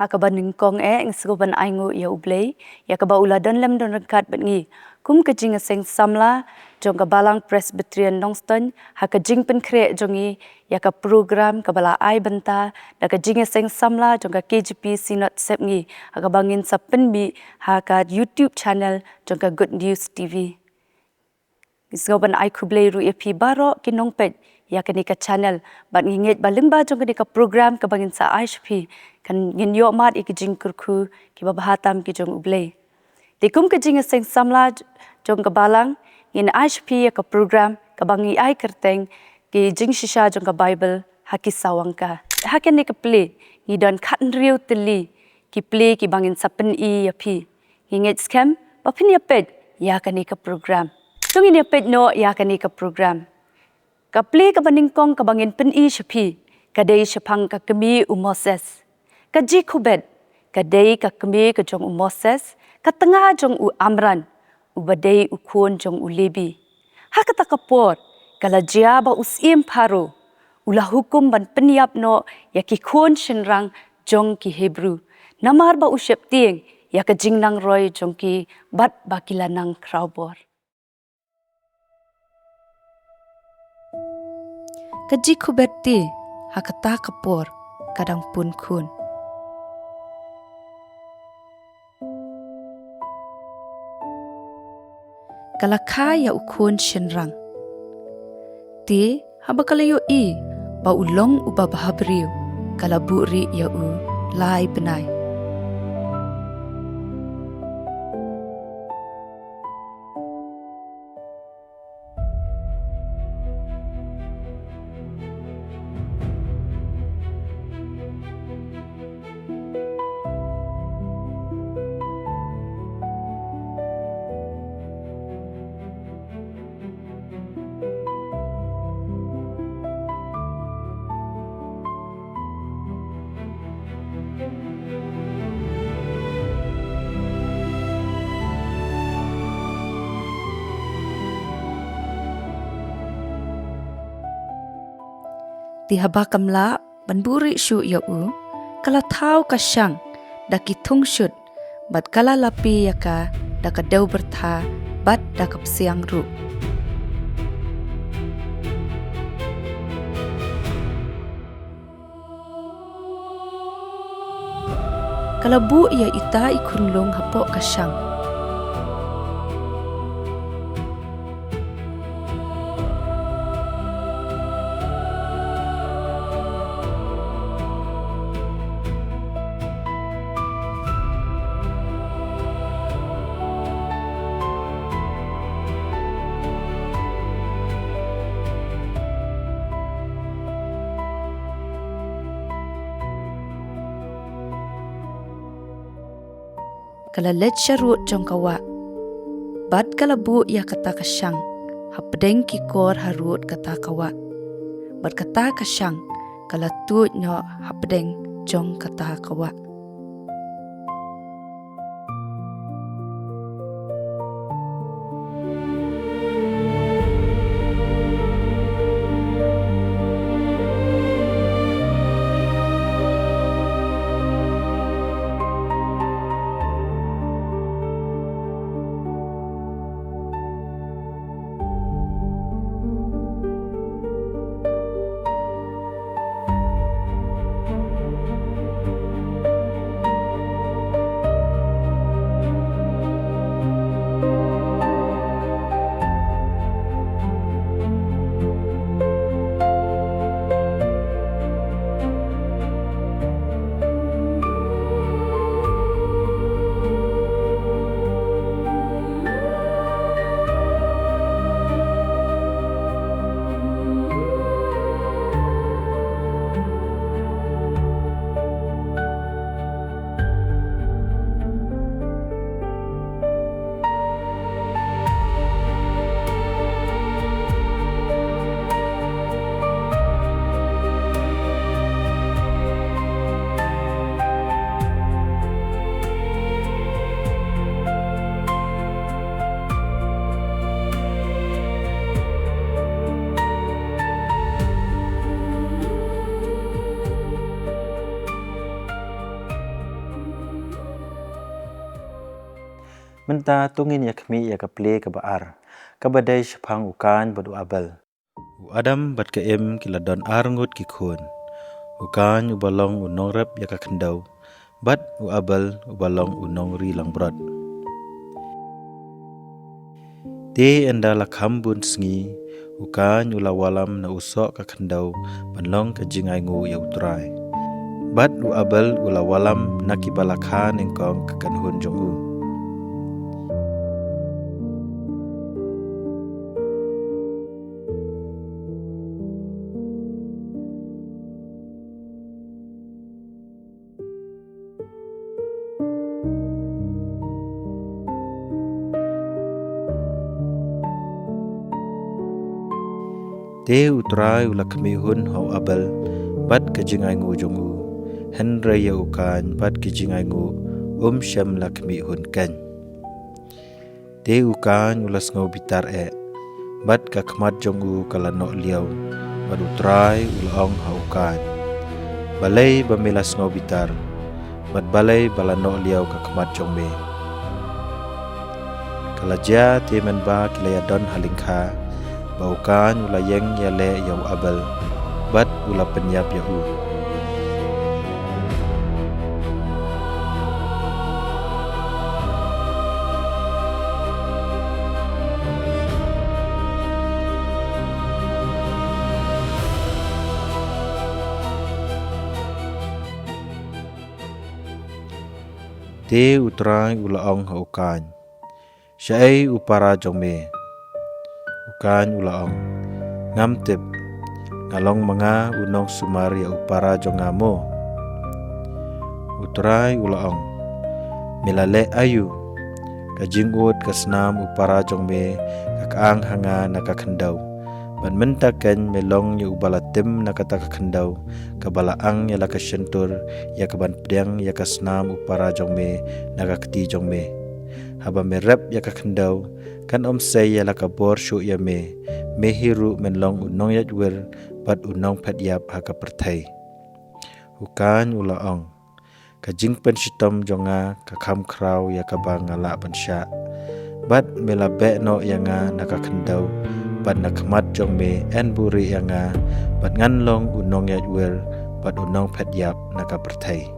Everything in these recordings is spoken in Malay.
hakaba ningkong ngskoban aingu ya ublei ya kaba uladan lem don rekat bengi kum kejing seng samla jong ka balang Presbyterian Nongston hakajing pen kre jongi ya ka program kabala ai benta da kejing seng samla jong ka KGP Sinot sepngi hakaba ngin sapenbi haka YouTube channel jong ka Good News TV ngskoban ai kublei ru epi baro kinong pet ya kenika channel bat nginget balimba jong kenika program kabangin sa IHP kan ngin yo mat ikijing kurku ki babahatam ki jong ublei dikum kejing seng samla jong kabalang ngin IHP ya ka program kabangi ai kerteng ki jing shisha jong ka Bible haki sawangka haken ni ka play ngidan khatn riu teli ki play ki bangin sapen I ya pi nginget scam bapin ya pet ya kenika program tungin ya pet no ya kenika program kapli kabaningkong kabangin pen-I shapi, kadai shapang kakemi Moses. Kaji kubet, kadai kakemi kajong Moses, katengah jong Amran, badai ukun jong Lebi. Hakata kapor, kalajia ba usim paro, ulah hukum ban peniap no ya kikun shenrang jong ki Hebrew. Namar ba usyap tieng, ya kajing nang roy jong ki bat bakilanang kraubor. Kaji kubeti hakata kapor kadang pun kun. Kalaka ya ukun shenrang. Ti habakalayo I ba ulong uba bahabriu kalaburi ya u lai benai. Ti habakamla banburi syu ya u kala thau kasyang daki thungshut bat kala lapi yaka daka dau bertha bat daka siang ru. Kala bu ya ita ikunlong hapok kasyang. Kala let syarut jong kawa. Bad kala bu ya kata kasyang. Hapdeng ki kor harut kata kawa. Bad kata kasyang. Kala tu nyo hapdeng jong kata kawa. Menta tungin yakmi yakaple kabaar. Kabadai syapang ukan badu abal. Adam bat keem kiladon arngut kikun. Ukan ubalong unong rep yakakendau. Bat abal ubalong unong rilang brod. Te enda lakhambun sngi. Ukan ulawalam na usok kakendau. Banlong kajingai ngu yautrai. Bat abal ulawalam nakibalakhan engkong kakanhun jongu. Te utrai ula kemihun hau abal bat kajingai ngu jongu. Henre ya ukan bat kajingai ngu syam la kemihun kan. Te ukan ulas ngau bitar bat kakmat jongu kala nok liau. Bat utrai ula ong hau ukan. Balai bamelas ngau bitar. Bat balai bala nok liau kakmat jong me. Kala ja te menba kilayadon halingka. Baukan ula yeng yale yau abal, bat ula penyap yahu. Te utrai ula ong haukan, syai upara jongme. Ukan ulaong ngamtip ngalong mga unong sumar ya upara jongamo. Utrai ulaong milale ayu kajingut kasnam upara jongme kakaang hanga nakakendau. Ban mentaken melong ya ubalatim nakatakakendau kabalaang ya lakasentur ya kaban pedang ya kasnam upara jongme nakakti jongme. Haba merep ya kakendau kan say ya lakabor syu ya mehiru menlong unong yadwer bat unong padyap haka pertai. Hukan ulaong kajing penshitom jonga kakam kraw ya kabang ngala bansya bat melabe no yanga nakakendau bat nakamat jong en buri yanga bat nganlong unong yadwer bat unong padyap naka pertai.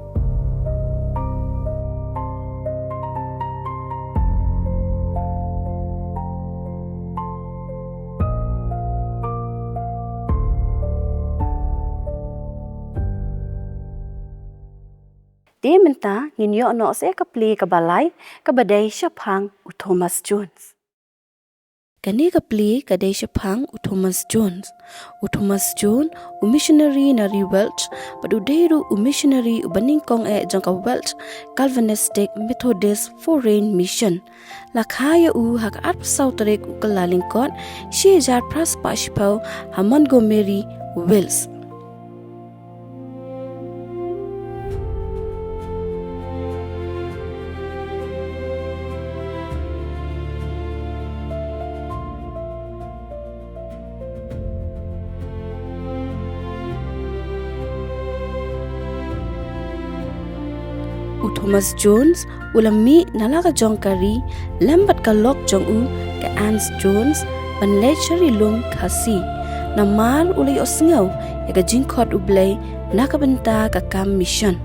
Di menta nginyo no se kapli kabalai kabadai syapang u Thomas Jones. Kani kapli kadai syapang u Thomas Jones. U Thomas Jones u missionary na Welsh padu deiru u missionary u baningkong jangka Welsh Calvinistic Methodist Foreign Mission. Lakhaya u hak at sauterik u kelalingkot syejar praspa shipau ha Montgomery Wales. Thomas Jones ulami nalaka jong kari lambat ka lok jong u ke Ans Jones ban lecture lum khasi namar ulai osngau ya ka jingkhot ublai nakabenta ka kam mission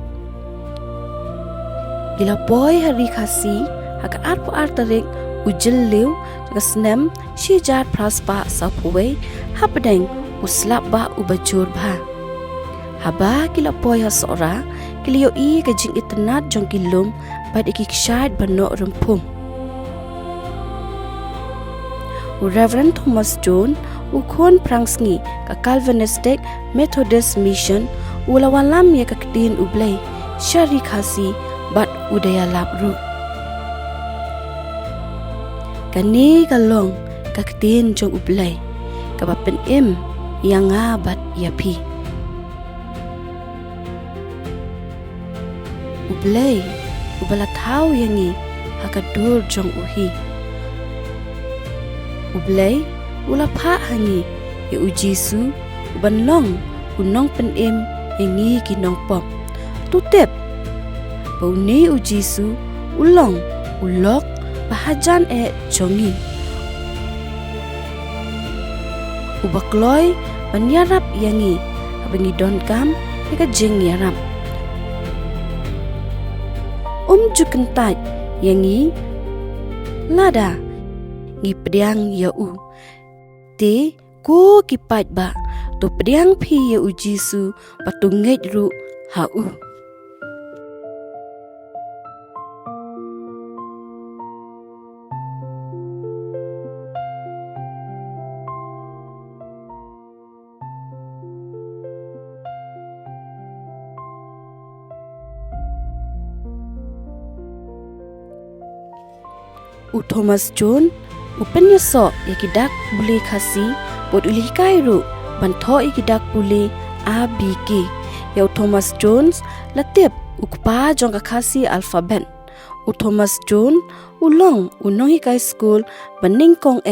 gila boy hari khasi haka arpo artarik ujil liu ka snem shijar praspa sapuwe hapdeng uslap ba ubajur ba haba gila boy hasora Kilio i kajing itanat jong kilum bad ikiksyad bano rumpum. Reverend Thomas Jones ukon prangsngi ka Calvinistic Methodist Mission ulawalam ya kakdin ublay syari khasi bad udaya labru. Kani kalong kakdin jong ublay kabapen yang ngabat yapi. Ublay ubala tau yangi hakadur jong uhi. Ublay ula pha hangi ya ujisu ubanlong unong penim yangi kinong pom tutep bauni ujisu ulong ulok bahajan jongi. Ubakloi banyarap yangi abangi don kam eka jeng yaram. Jukentai yangi lada ngi pediang yau. Te ko kipat ba to pediang pi yau Jisu patungait ru hau. Thomas John upenyaso yakidak bule khasi bod ulikai ru bantho ikidak bule ABK ya Thomas Jones latip ukpa jong khasi alphabet Thomas John ulong unong hikai school baningkong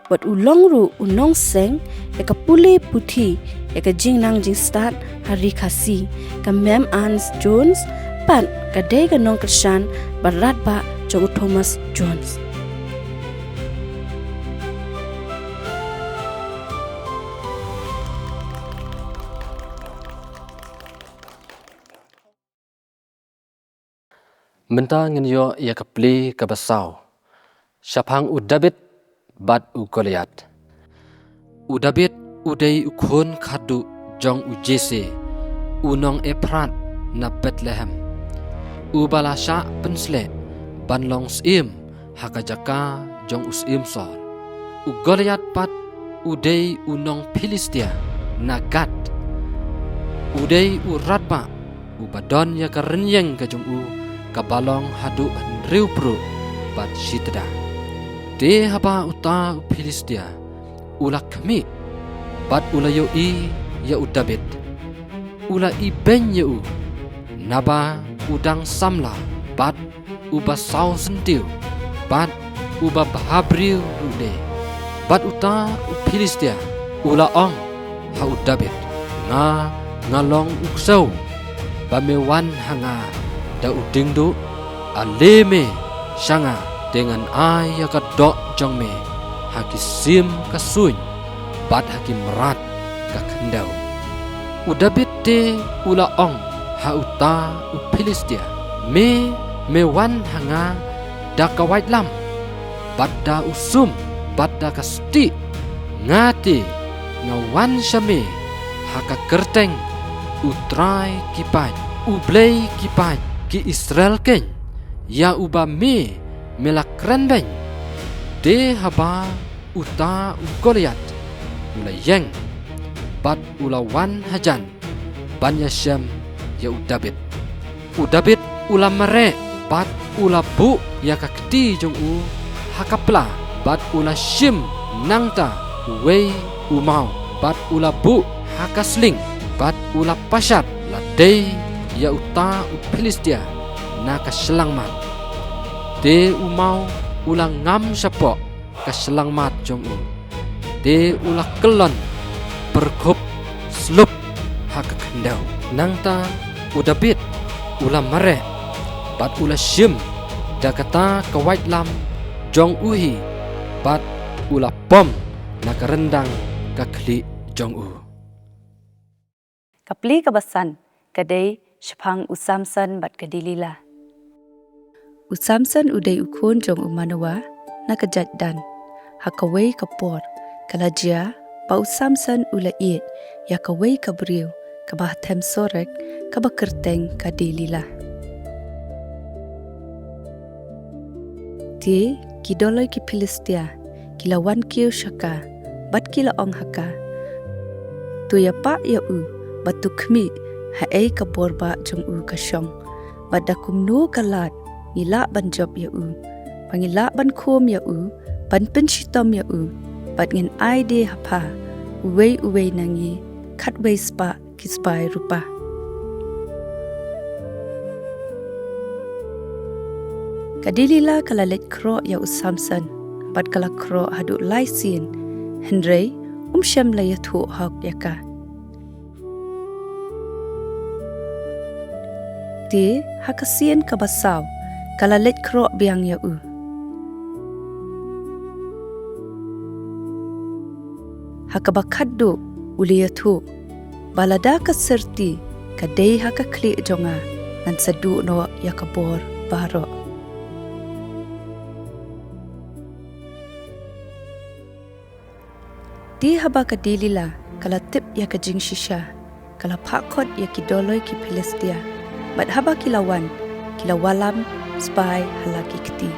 bod ulong ru unong seng yakapule puthi yakajing nang jing start hari khasi ka mem Ans Jones pan kadai ganong kershan barat ba jong Thomas Jones. Menta ngenyo ia kepli kabasau. Syapang David bat Goliat. David udai ukun khadu jong Jese. Unong Efrat na Bethlehem. Balasha pensle banlong sim hakajaka jong usim sol. Goliat pat udai unong Filistia na Gad. Udai uratba ubadon ya karenyeng ka jong kabalong hadu riu pro bat sitda de haba uta Filistia ula kami bat ula yo ya David ula ben yo naba udang samla bat uba sau sentiu bat uba bahabriu ude bat uta Filistia ula ong ha David ngalong uksau bamewan hanga da uding do aleme shanga dengan aya ka dok jong me hakisim kasuny bat hakim rat ka kendau David te ula ong hauta Filistia me wan hanga da ka white lam bat da usum bat da kasti ngati ngawan syame haka kerteng utrai kipat ublei kipat ki Israel ken ya uba me melakran ben de haba uta Goliat ula yang bat ula wan hajan ban yashem ya David ula mare bat ula bu ya kakti jong hakapla bat ula shim nangta wei umau bat ula bu hakasling bat ula pashat la dei ya uta Filistia na kaselangmat de umau ulang ngam sapok kaselangmat jong de ula kelon berkup slup hakakendau nangta David ula mare bat ula shim da kata kawait lam jong uhi bat ula pom na karendang kakli jong Kapli kabasan kadai Syapang Samson bat kadilila. Samson udai ukun jong Manoa na kajat dan hakawai kapor kalajia ba Samson ula iet ya kawai kabriu kabahtem sorek kabakerteng kadilila. Ti kidoloi ki Filistia kilawan kiu syaka bat kila ong haka tu ya pa ya batu kmi hae kaborba jong kasyong badakum no kalat ngila ban job ya pangila ban khom ya ban penshitom ya bat ngin ide hapa uwei nangi khatwei spa kispai rupa kadilila kalalet kro ya Samson bat kala kro hadu laisin henrei syam la yathu hak yaka ti hakasien kabasaw kalalet kro biang ya hakabakaddu uliyatu balada ka serti kadei hakakli jonga nan sadu no yakabor baro. Di haba kadilila kala tip yakajing shisha kala pakot yakidoloy ki Filistia bat haba kilawan kilawalam spy halaki kti.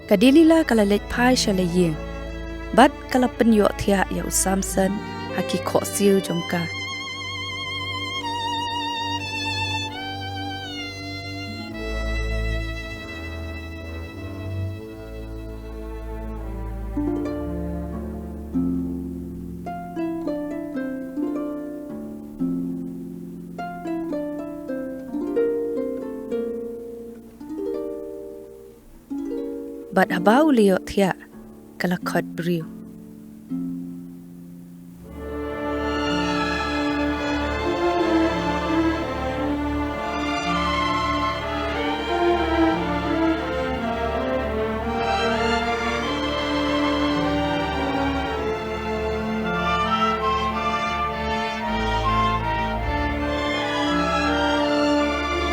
Kadilila kala let pai shalaying bat kala penyo thia ya usamsan haki kho siu jongka. Bat habau liyo thia kala khot briu.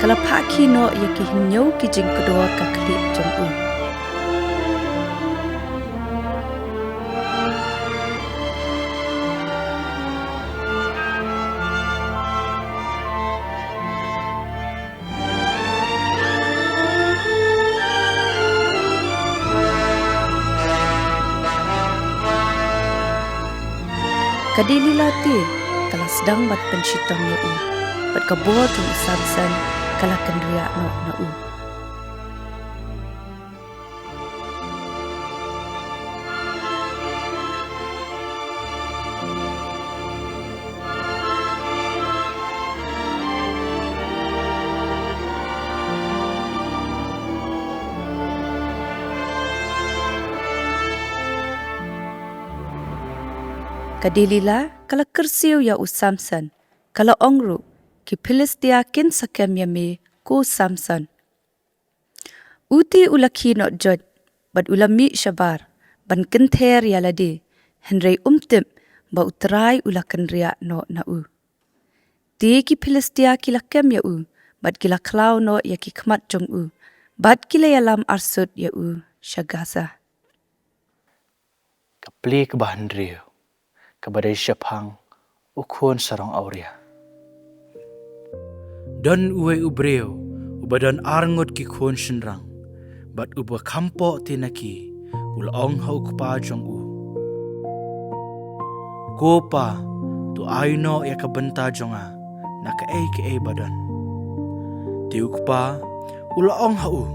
Kala phaki no yaki hinyau ki jing kedor ka kli jong u. Kadilila ti kala sedang bat pensyitong ya u bat kabor jong usamsan kala kendria no na u. Kadilila kala kersiu ya usamsan kala ongru ki Filistia kin sakem yame ko samsan. Uti ulaki no jod bad ulami shabar ban kenther yaladi henry umtim ba utrai ulakan ria no na u. Ti ki Filistia kilakem ya u bad kila klau no ya ki khmat jong u bad kila yalam arsut ya u shagasa. Kapli kebahan rio kabadai syapang ukun sarang auria. Don uwe ubreo ubadan arngot ki kun shenrang bat uba kampo tinaki ulong hau kpa jong u. Kopa tu aino ya kabenta jonga na ka ei badan. Ti ukpa ulong hau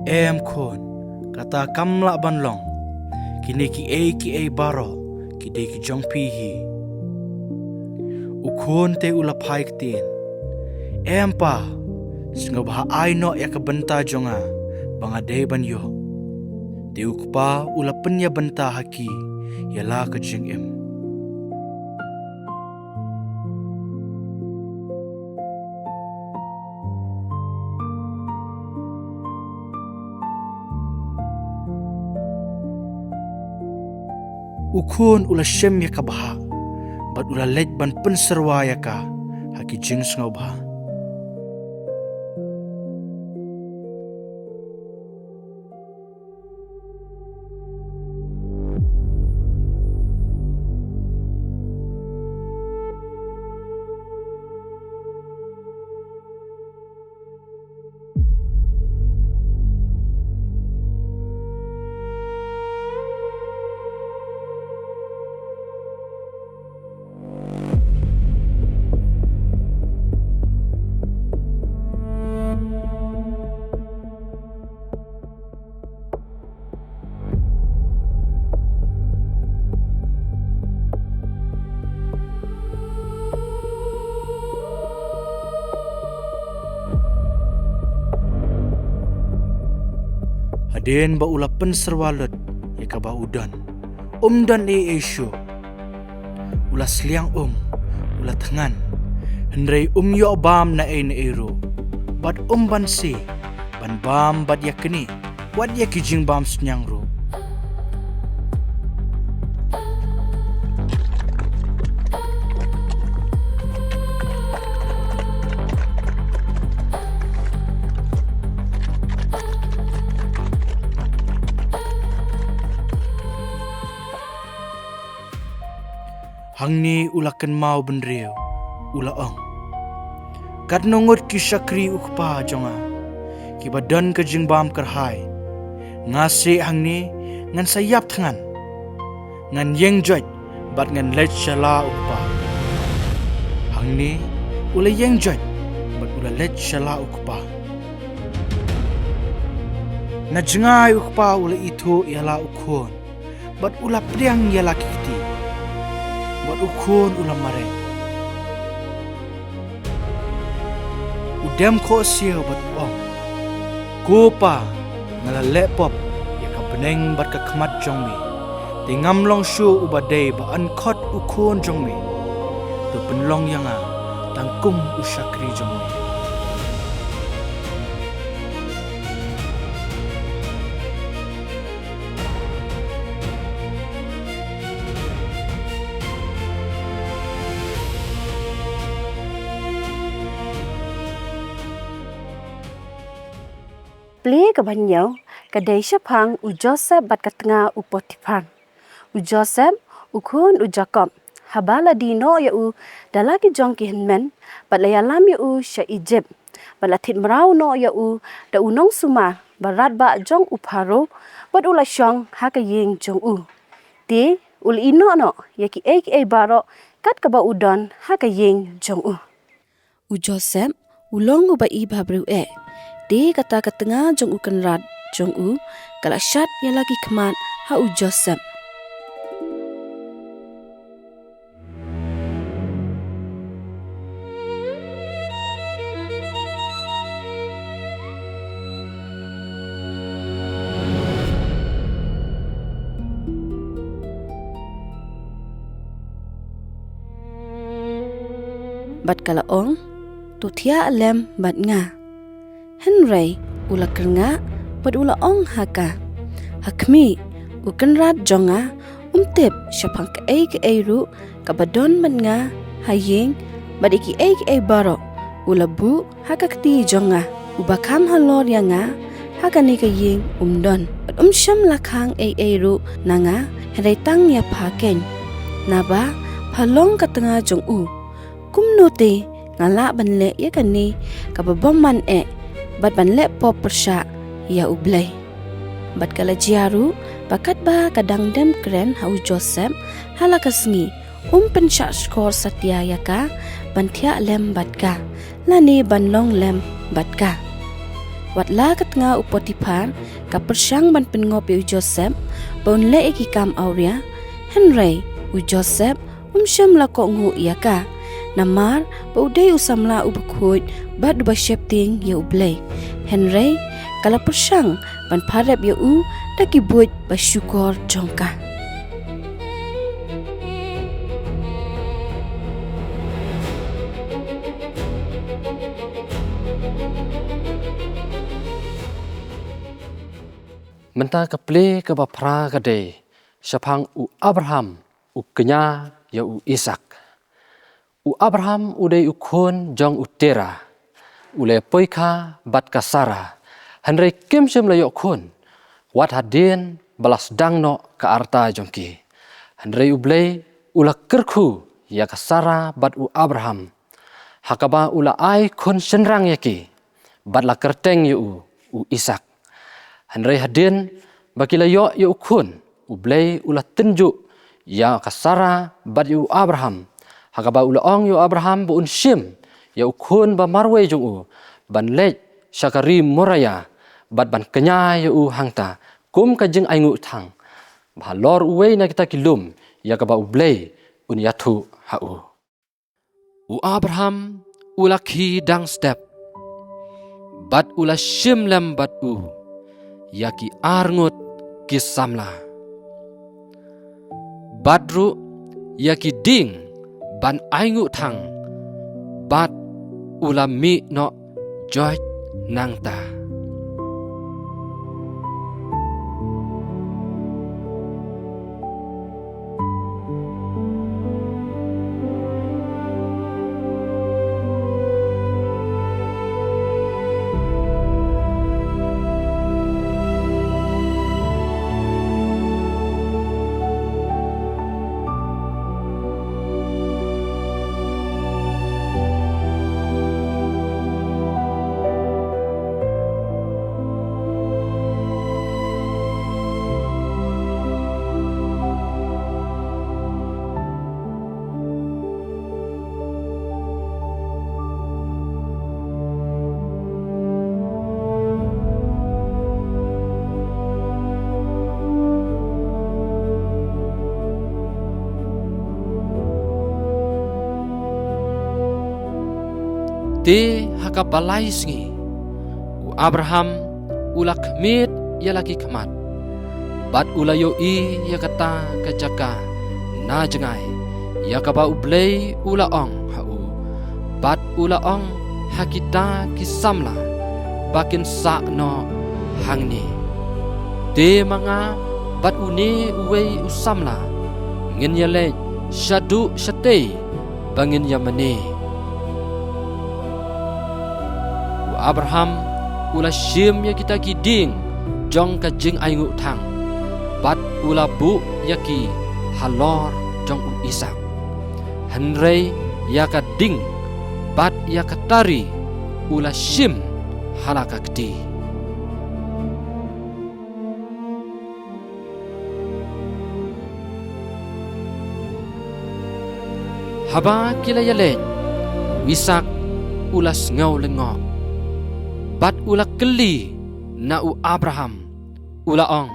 em kun kata kamla banlong kini ki ei baro kidei ki jong pihi. Ukun te ulapai ktin. Empa singobha aino ya kabenta jonga bangadei banyo. Te ukpa ulapenya benta haki yala ka jing em. Ukun ula shem ya kabaha, bat ula lej ban penserwa ya ka, haki jing ngobha. Den ba ula penserwalet ya ka ba udan. Dan esyo. Ula sliang ula tangan. Hendrai yo bam na na ero. Bad ban si. Ban bam bad yakni. Wad yakijing bam senyang ro. Hang ni ulakan mau benreu, ula ong. Kat nongot ki syakri ukpa jonga, ki badan ke jingbam kerhai. Ngase hang ni ngan sayap tangan, ngan yeng joj, bat ngan lech shala ukpa. Hang ni ula yeng joj, bat ula lech shala ukpa. Na jengai ukpa ula itu ialah ukon, bat ula priang ialah kiti. Buat ukun ulam mare. Udem ko siya bat ong. Kupa ngalalek pop ya ka peneng bat ka kemat jong mi. Tingam long shu ubadai ba ankot ukun jong mi. Tu penlong yang tangkum usyakri jong mi. Pli ke banyau, kadai Syapang u Joseph bat katengah u Potifar. U Joseph u kun u Jacob. Habala dino ya u dalagi jong ki henmen, bat layalam ya u sya Egypt. Bat latit merau no ya u da unong suma, barat ba jong u Paro, bat ula syong haka yeng jong u. Ti ul ino no ya ki baro kat ka ba udon haka yeng jong u. U Joseph ulong u ba iba bru Di kata ketengah jong u kenrat jong u kalak syat ya lagi kemat ha u Joseph. Bat kala ong tu thia alem bat nga. Henry ula kernga bat ula ong haka. Hakmi ukenrat jonga tip Syapang ke ru kabadon man nga hayeng bat iki baro ula bu haka kti jonga ubakam halor yang nga haka ni ka yeng don bat syam lakhang ru nanga henry tang ya phaken naba phalong ka tanga jong u kumnote ngala banle ya kani kababom man bat banle pop persya ya ublay. Bat kala jiaru bakat ba kadang dem kren hau Joseph halakasngi pensya skor satya yaka bantia lem batka lani banlong lem batka. Watla katnga Potifar ka persyang ban pengop u Joseph bonle ikikam auria Henry u Joseph syam lako ngu yaka namar baudai usamla ubakut bat ba shepting ya ublay. Henry kala persyang ban parep ya u daki buat bersyukur jongka. Menta keple ke bapra kade Syapang u Abraham u kenya ya u Ishak. U Abraham udai ukon jong utera. Ule poika bat kasara. Henry kim shem layok kun. Wat hadin balas dang no ka arta jongki. Henry ublay ula kerku ya kasara bat u Abraham. Hakaba ula ai kun senrang yaki. Bat la kerteng yu u Ishak. Henry hadin baki layok yu kun. Ublay ula tunjuk ya kasara bat yu Abraham. Hakaba ula ong yu Abraham bu unshim ya ukun ba marwe jong u ban lej syakari moraya bat ban kenya ya u hangta kum kajeng aingu thang ba lor uwe na kita kilum ya ka ba ublay un yathu ha u Abraham ulakhi dang step bat ula shim lem bat u yaki arngut kisamla. Badru yaki ding ban aingu thang bat ulami no joy nangta. Te hakabalay sngi u Abraham ulak mit ya lagi kemat bat ulayo I ya kata kejaka na jengai ya kaba ublay ulaong hau bat ulaong hakita kisamla bakin sa no hangni te mga bat uni uway usamla ngin ya le syadu syate bangin ya mani Abraham ula shim ya kita kiding jong ka jing aingu thang bat ula bu yaki halor jong u Isak Henry ya ka ding bat ya ka tari ula shim halaka kti haba kila yale Isak ulas ngau lengok bat ula keli na u Abraham ula ong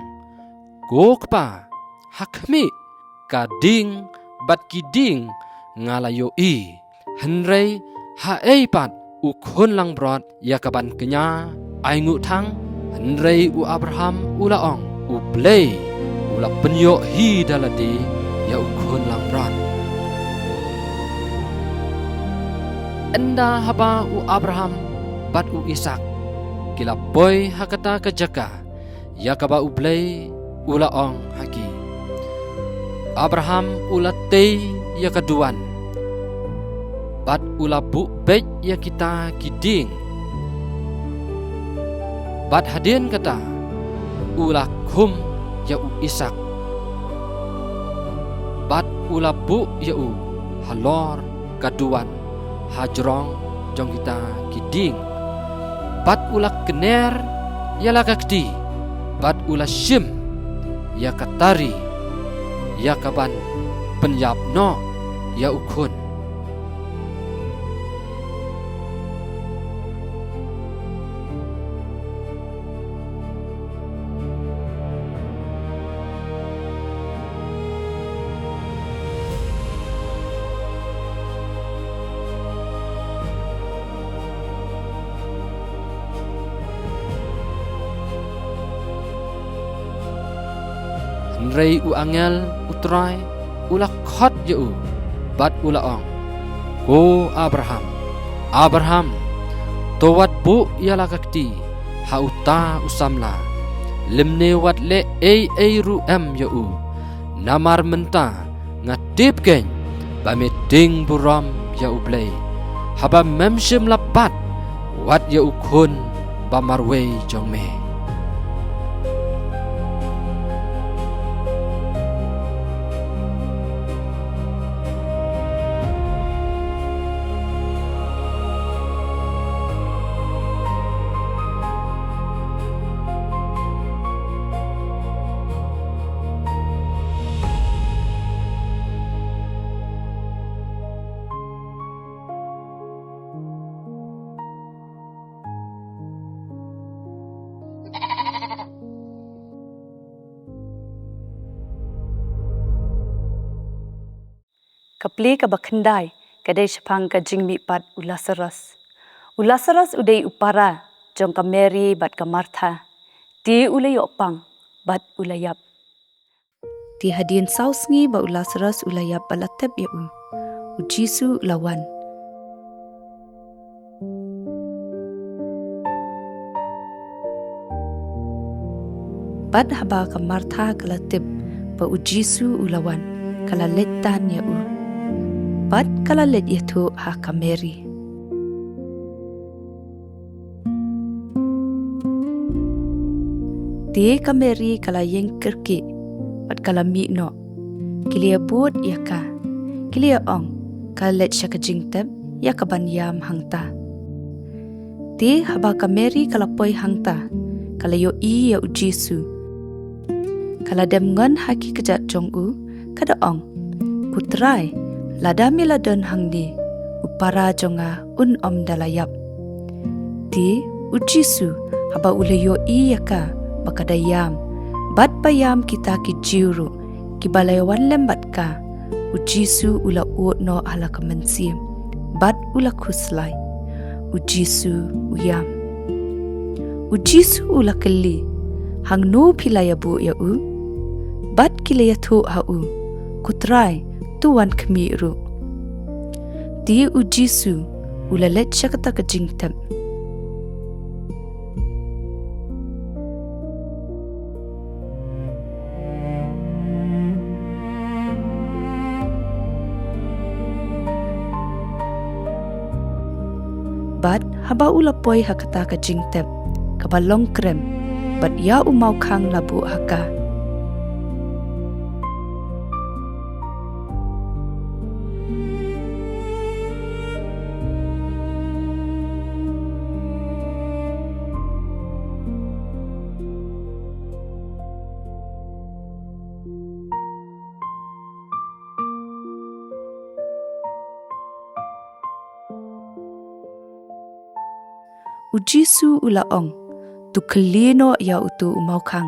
gokpa hakmi kading bat kiding ngalayo I Henry ha pat u khon lang brot ya kaban kenya aingu thang Henry u Abraham ula ong u play ula penyo hi daladi ya u khon lang brot enda haba u Abraham bat u Isak kila boy hakata kejaka ya kaba ublay ula ong haki Abraham ula te ya kaduan bat ula bu bet ya kita kiding bat hadin kata ula kum ya u Isak bat ula bu ya u halor kaduan hajrong jong kita kiding bat ulak kener ya lakakti bat ula shim ya katari ya kaban penyap no ya ukun Henry u angel utrai ula khot je u bat ula ong ko Abraham towat bu ya lakakti hauta usamla limne wat le ru em je u namar menta ngatip ken ba meting buram ya u blay haba memshim lapat wat ya u khun ba marwe jong me kapli ka bakhandai kadai shapang ka jingmi pat ulasaras udai upara jong ka Mary bat ka Martha Ti ulayok pang, bat ulayap. Ti hadian saus ngi ba Lazarus ulayap balatep ya u Jisu lawan. Bat haba ka Martha kalatip ba u Jisu ulawan kalaletan ya u. Bat kalalet ya tu ha ka Mary. Ti ka Mary kala yeng kerki bat kala mi no. Kilia buat ya ka. Kilia ong kalalet siya ka jingtep ya ka banyam hangta. Ti haba ka Mary kala poy hangta kala yo i ya u Jisu. Kala dem ngon haki kejat jong u kada ong kutrai ladami ladon hangdi upara jonga om dalayap. Ti u Jisu haba ule yo i ya ka bakadayam bat bayam kita ki jiru ki balayawan lembat ka u Jisu ula uot no ala kemensim bat ula kuslai u Jisu uyam u Jisu ula keli hang no pilaya bu ya u bat kilaya tu ha u kutrai tuan kemiru ti u Jisu ula let syakata ke jingtem. Bat haba ula poi hakata ka jingtep ka balong krem bat ya umau kang labu haka. U Jisu ula ong tu kelino ya utu umau kang.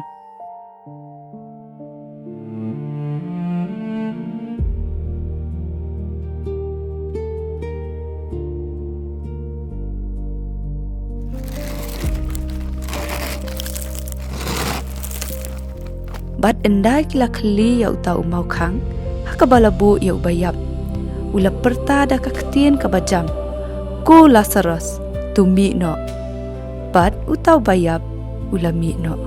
Bat endai kila keli ya uta umau kang hakabalabu ya ubayap. Ula perta da kaketien kabajam. Ku Lazarus tu mi no. Bat utau bayap ula mi no.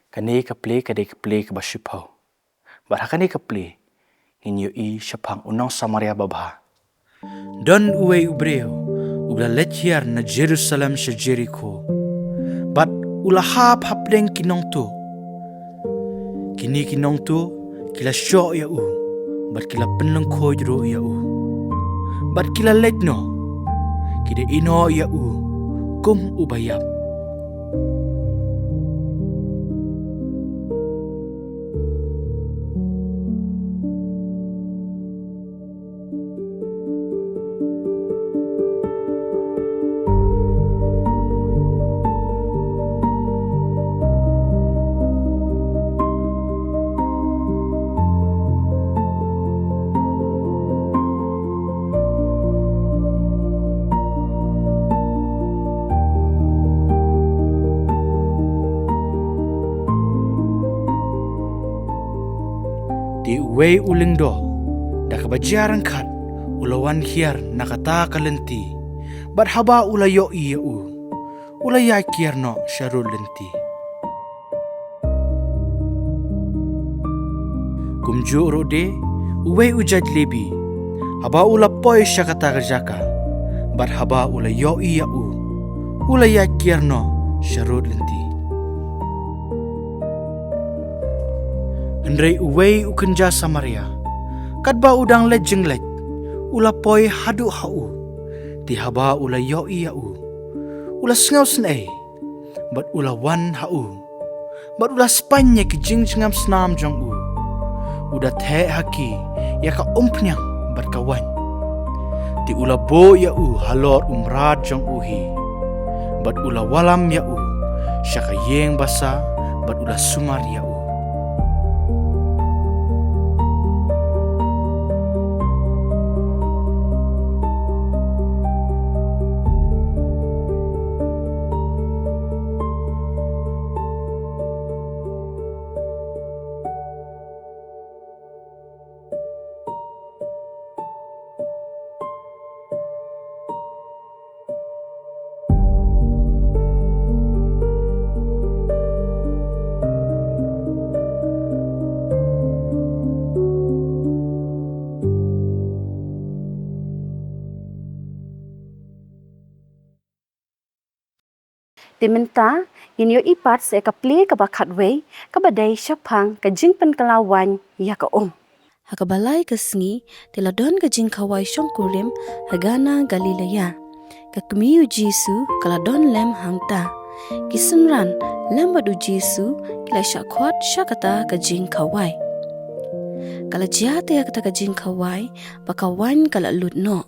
Kani kapli kadai kapli ke basyupau. Barhakani kapli inyo i syapang unang Samaria babha. Don uwe ubreo ubla lechiar na Jerusalem sya Jericho. Bat ula hap deng kinong tu. Kini kinong tu kila syok ya u. Bat kila penleng ko jero ya u. Bat kila letno. Kida ino ya u. Kum ubayap. Di uwe uling do, da kabajaran kat, ulawan hiar nakata kalenti, bat haba ulayo iya u, ulaya kiar no syarul lenti. Kumju rode uwe ujad lebi. Haba ula poi syakata kerjaka. Bat haba ula yoi ya u. Ula ya kierno syarut lenti. Hendrai uwe ukenja Samaria. Kadba udang let jenglet. Ula poi hadu hau. Ti haba ula yoi ya u. Ula sengau senai. Bat ula wan hau. Bat ula spanya ke jingam senam jong u. Udah the haki ya ka umpnyang bat kawan. Ti ula bo ya u halor umrat jong uhi. Bat ula walam ya u syaka yeng basa bat ula sumar ya u. Dimenta, yin yo ipat se ka ple ka bakat wei, ka badai syapang ka jing pen kelawan ya ka Haka balai ka sengi, tila don ka jing kawai syong kurim, hagana Galilea. Ka kemiyu Jisu kala don lem hangta. Kisenran lem badu Jisu kila syakwat syakata ka jing kawai. Kala jihate ya kata ka jing kawai, bakawan kala lut no.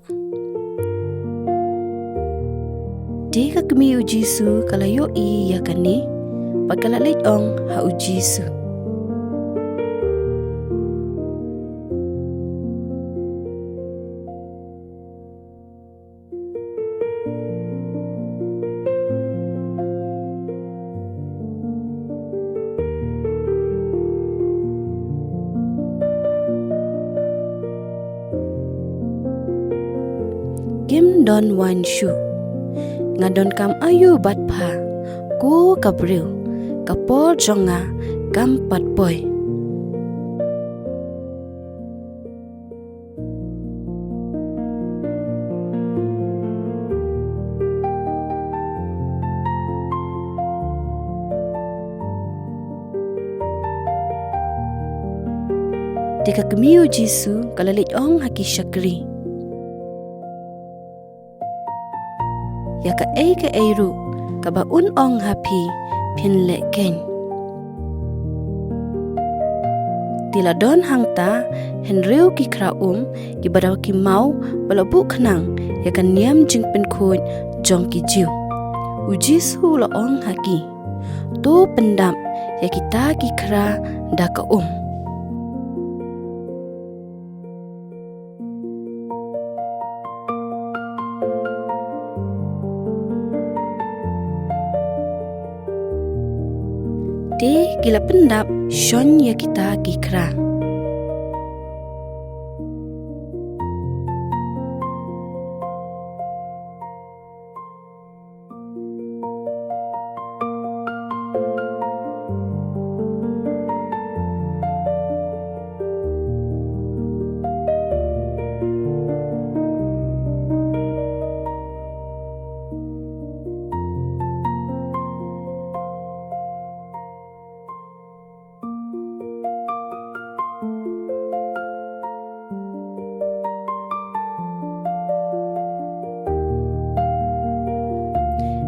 Dika kemiyu Jisu kala yo i ya kani, pagkala leit ong hau Jisu. Gim don wan shu. Ngadon kam ayu bat pha, ko kabril, kapor jonga, kam pat boy. Dika kemiyu Jisu kalalit ong haki syakri. Ya ka ru ka ba un ong happy pin le ken. Tila don hangta henreu ki kra ki badaw ki mau balabu khnang ya ka niam jing pen khoi jong ki jiu. Uji su la ong haki. To pendam ya kita ki kra da ka De gila pendap shon ya kita kikra.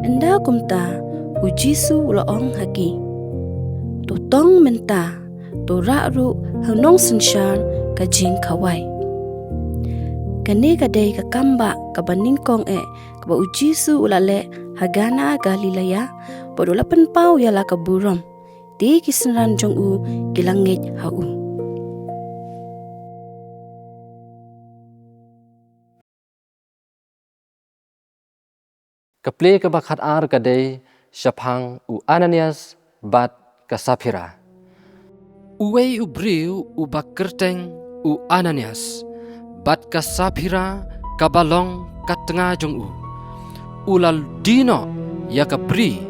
Enda kumta ujisu laong hagi. Tu tong menta tu ra'ru hanong sensyar ka jing kawai. Kani kadai ka kamba ka baningkong ka ba ujisu ulale hagana Galilea padula penpau yala ka burom. Di kisenran jong u gilangit hau. Keple ke bakat ar kadai syapang u Ananias bat ke Sapphira. Uwei u briu u bakerteng u Ananias bat ke Sapphira kabalong ka tengah jong u. Ulal dino ya ke bri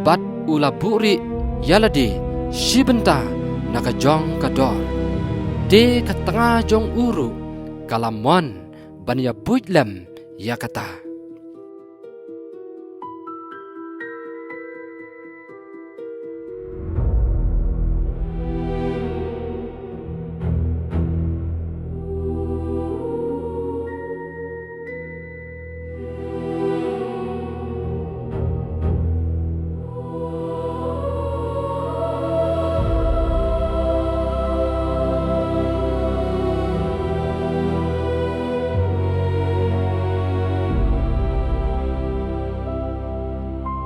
bat ula buri yaladi sibenta naka jong ka dor. De katanga jong uru kalamon ban ya buitlem ya kata.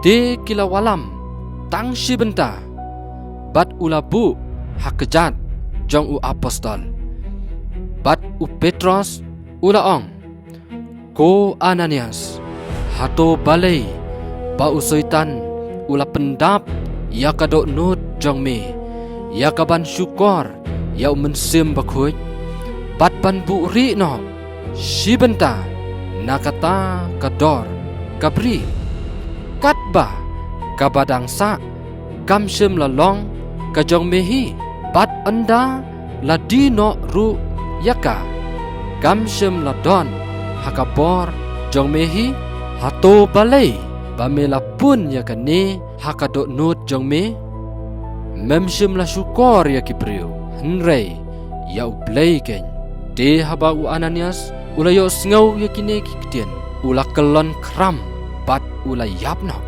De kila walam tang shibenta bat ulabu hakejat jong u apostol bat u Petros ulaong ko Ananias hato balai ba u soitan ula pendap ya kadok nut jong me ya kaban syukor ya mensim bakhuj bat ban bu ri no shibenta nakata kador kabri katba kabadangsa kamsem lalong kajong mehi bat anda ladino ru yaka kamsem ladon hakabor jong mehi hato balai bamela pun yakane hakadok nut jong me memsem la syukor yakipriu henrei ya ublei ken de haba u Ananias ulayo sngau yakine kikdien ula kelon kram bat ula yapno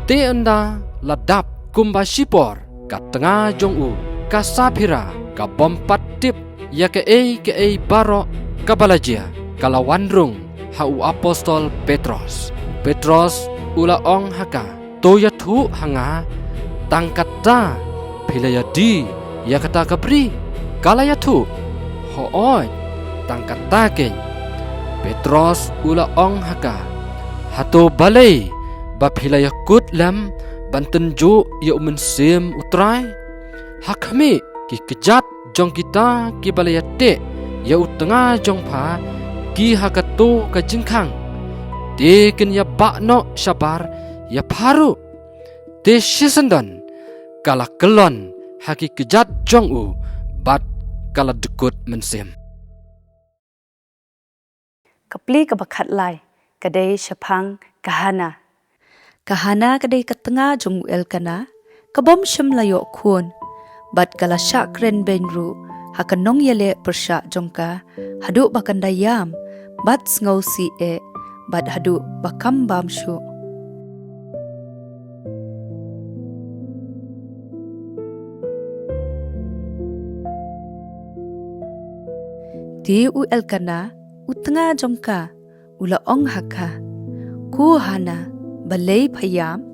te anda ladap kumba shipor ka tengah jong u ka sapira ka bompat tip ya ke ei baro ka balajia kala wandrung ha u apostol Petros ula ong haka to ya thu hanga tangkata philaya di ya kata kapri kala ya thu ho oi tangkata ken Petros ula ong haka hato balai ba philaya kut lam banten jo ya mensim utrai hakmi ki kejat jong kita ki balaya te ya utengah jong pha ki hakato ka jingkhang de ken ya bakno sabar ya pharu de shisandan kala kelon haki kejat jong u bat kala dekut mensim Kapli kabakat lai kadai shapang kahana kadai katanga jong elkana kabom sham layo khun bat kala shakren benru hakanong yele persha jongka hadu bakandayam bat ngau si bat hadu bakam bamshu di u elkana utanga jongka ula ong haka ku hana balai phayam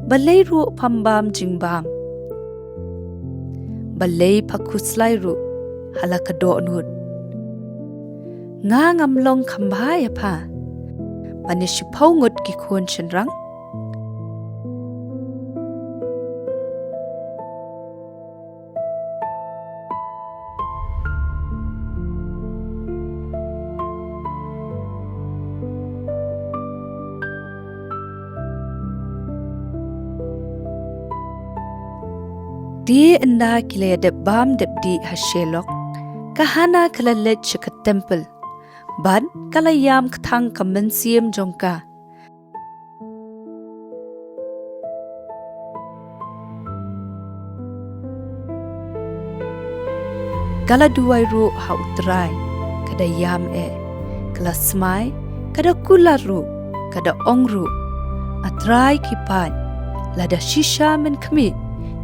balai ru phambam jingbam balai phakuslai ru halakado nut nga ngamlong khambha ya pha manish phongot ki khon chenrang di enda kile de bam de di hashelok kahana kalalet chika temple ban kalayam kthang kamensiam jongka kala duai ru ha utrai kada yam kala smai kada kularu kada ongru atrai kipan lada shisha men khmi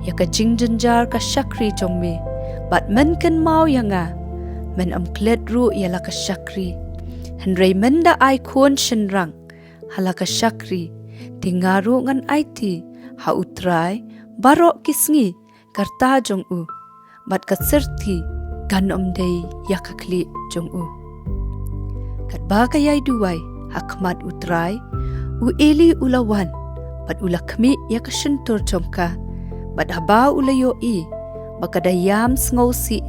yaka jingjanjar ka shakri jongme bat men kan mau yanga men klet ru yala ka shakri henrei menda ai khon shenrang halaka shakri tingaru ngan aiti ha utrai baro kisngi karta jong u bat ka serti kan dei yaka kli jong u kat ba ka yai duai hakmat utrai u eli ulawan bat ulakmi yaka shentur jongka bat haba ulayo bakadayam sngosi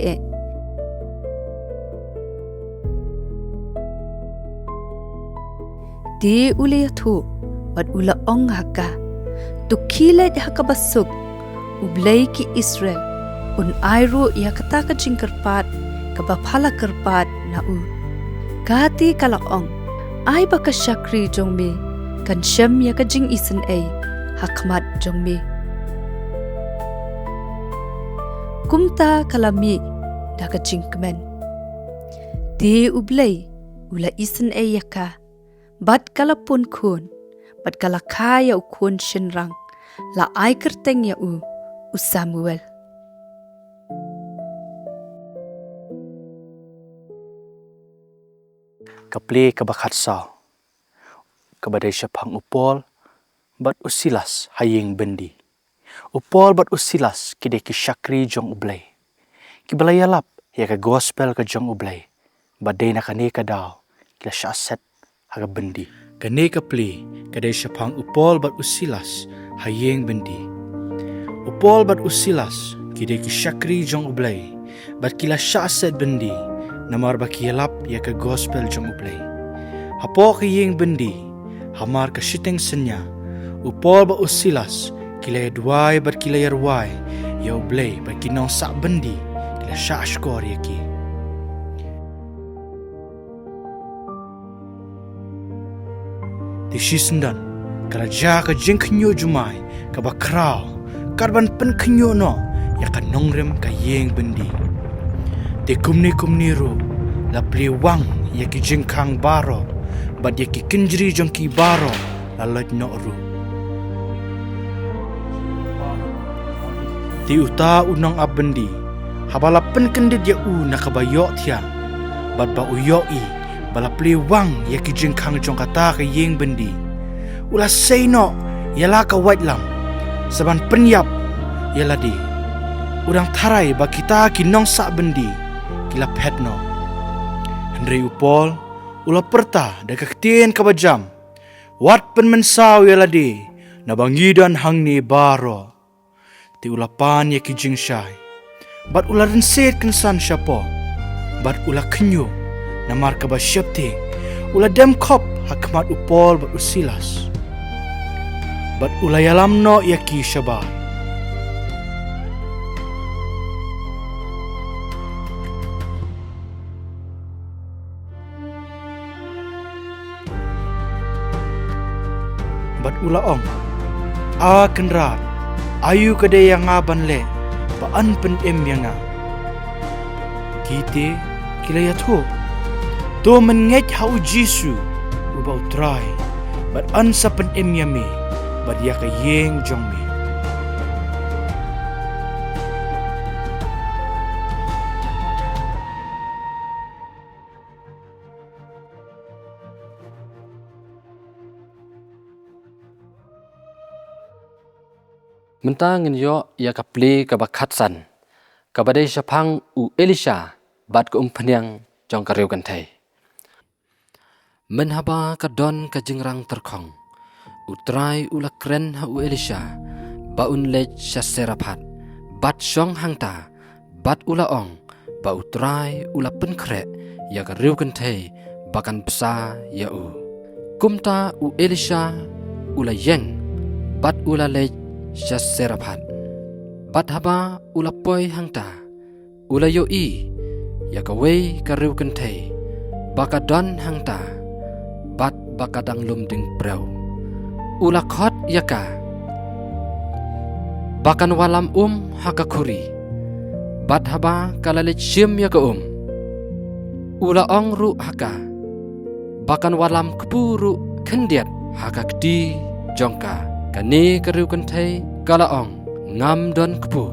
di ule tu bat ula ong haka tu kilet haka basuk ublay ki Israel un ayru ya kata ka jingkerpat ka baphala kerpat na u kati kala ong ay baka syakri jong me kan syam ya ka jing isen ay hakmat jong me kumta kalami da ka jingkmen di ublay ula isen ay yaka bat kala pun kun bat kala kaya u kun shinrang la ay kerteng ya u Samuel Kaple kabakat sao kabadai syapang upol bat usilas hayeng bendi upol bat usilas kide ki syakri jong ublay ki balayalap ya ka gospel ka jong ublay badai na kane ka daw kila syaset haga bendi kane kaple kadai syapang upol bat usilas hayeng bendi upol bat usilas kide ki syakri jong ublay bat kila syaset bendi namar bakiyalap ya ka gospel jong ublay hapo kiyeng bendi hamar ka shiteng senya upol ba usilas kila yadway bat kila yarway ya ublay bat kinong sak bendi kila syashkor ya ki di shisendan karaja ka jeng kenyo jumay ka bakraw karban pen kenyo no ya ka nongrem ka yeng bendi te kumni ro la pliwang ya ki jengkang baro bad ya ki kinjri jong ki baro la lot no ru ti uta unang abendi habala pen kendit ya u nakabayok tiang bad ba uyoi bala pliwang ya ki jengkang jong kata ka yeng bendi ula say no yala ka white lam saban penyap yala di udang tarai ba kita ki nong sak bendi kila petno Henry upol ula perta dekat ketien kabajam wat pen mensaw ya ladi nabangidan hangni baro ti ula pan ya ki jing syai bat ula renset kensan syapo bat ula kenyo namar kaba syapte ula dem kop hakmat upol bat usilas bat ula yalamno ya ki syabat bat ula ong a kenrat ayu kade yang aban le paan pen em yang a kite kila ya to mengej hau jisu ubau try bat an sa pen em yame bat ya ka yeng jong me Mentang yo ya kaple kabakatsan kabadai syapang u Elisha bat ko umpanyang jong kareu kan thai menhaba ka don ka jingrang terkhong utrai ula kren ha u Elisha ba un lej syaserapat bat syong hangta bat ula ong ba utrai ula penkre ya kareu kan thai bakan psa ya u kumta u Elisha ula yeng bat ula lej syaserapat bat haba ula poi hangta ula yo i ya kawei kareu kentei baka don hangta bat baka dang lum ding preu ula khot yaka bakan walam haka khuri bat haba kalalit syim yaka ula ong ru haka bakan walam kepuru kendiat haka kdi jongka kani kareu kentai kalaong ngam don kepu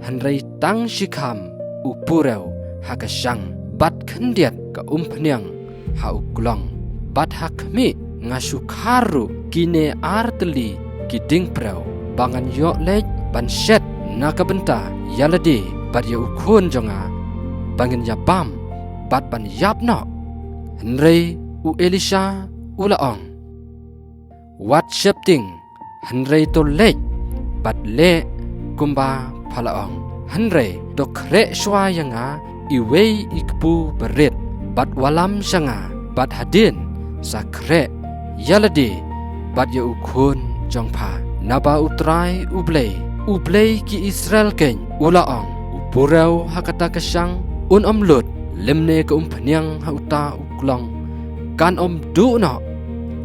hanrei tang shikam upureu haka syang bat kendiat ka umpnyang ha uklong bat hakmi ngasu karu kine arteli kiding preu bangan yok lej ban shet nakabenta yalade bat ya ukun jonga bangin ya bam bat ban yap no hanrei u Elisha ulaong wat shepting Henry to lej bat le kumba palaong Henry to kre shwa yanga iwei ikpu berit bat walam syanga bat hadin sa kre yalade bat ya ukun jong pha naba utrai ublei ki Israel ken ulaong upurau hakata kasang lut lemne ka phnyang hauta uklong kan du no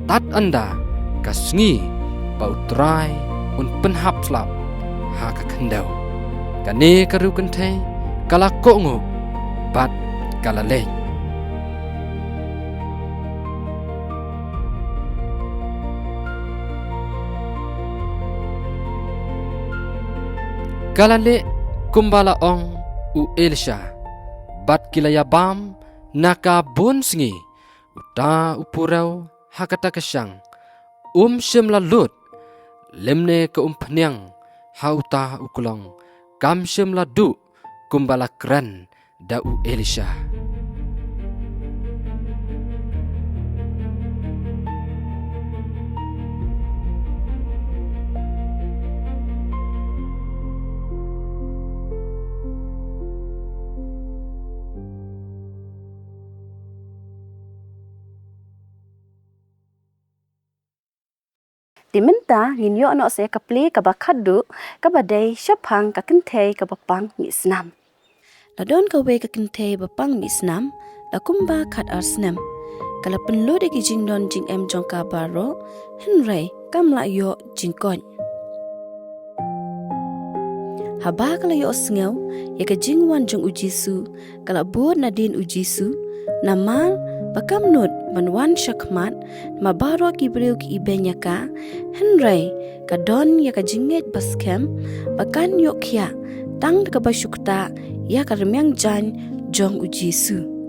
tat anda kasngi bautrai penhap slap ha ka khandau kane karu kan the kala kongo bat kala le Galale kumbala ong u Elisha bat kilaya bam naka bun sngi uta upurau hakata kasang shimla lut lemne ka phnyang hauta ukulong kam shimla du kumbala kran da u Elisha Dimenta ginyo ano saya kapli kabakadu kabadai syapang kakentei kabapang ni snam. Ladon kawe kakentei bapang ni snam lakumba kat arsnem. Kala penlo de kijing don jing em jongka baro henrei kamla yo jingkon. Haba kala yo osngau ya kijing wan jong ujisu kala bod nadin ujisu namal bakamnut banwan syakmat mabaro kibriu ki ibenya ka henrei kadon ya ka jinget baskem bakan yok ya tang ka basyukta ya ka remyang jan jong ujisu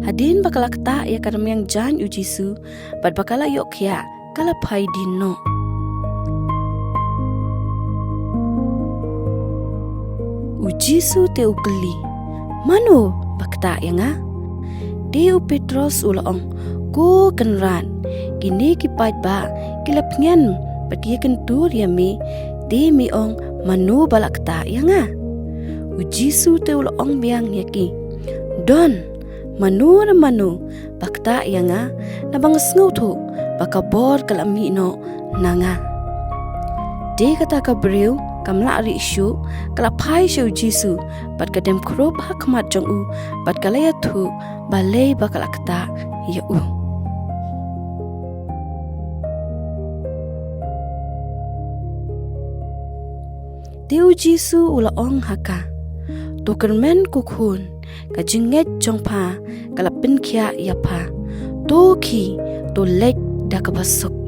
Hadin bakala kata ya kadam yang jan ujisu bad bakala yok ya kala pai dinno ujisu te ukli mano bakta yanga deu Petros ulong go kenran kini kipat ba kilap ngen bagi kentur yami de mi ong mano balakta yanga ujisu te ulong biang yaki don manu bakta yanga nabang sngoto baka bor kalami no nanga de kata ka breu kamla ari isyu kala phai shu jisu bat kadem krop hakmat jong u bat kalaya thu balei bakalakta ya u Deu jisu ula ong haka tokermen kukhun ka jinget jongpa kala pinkia yapa to ki to lek da ka basuk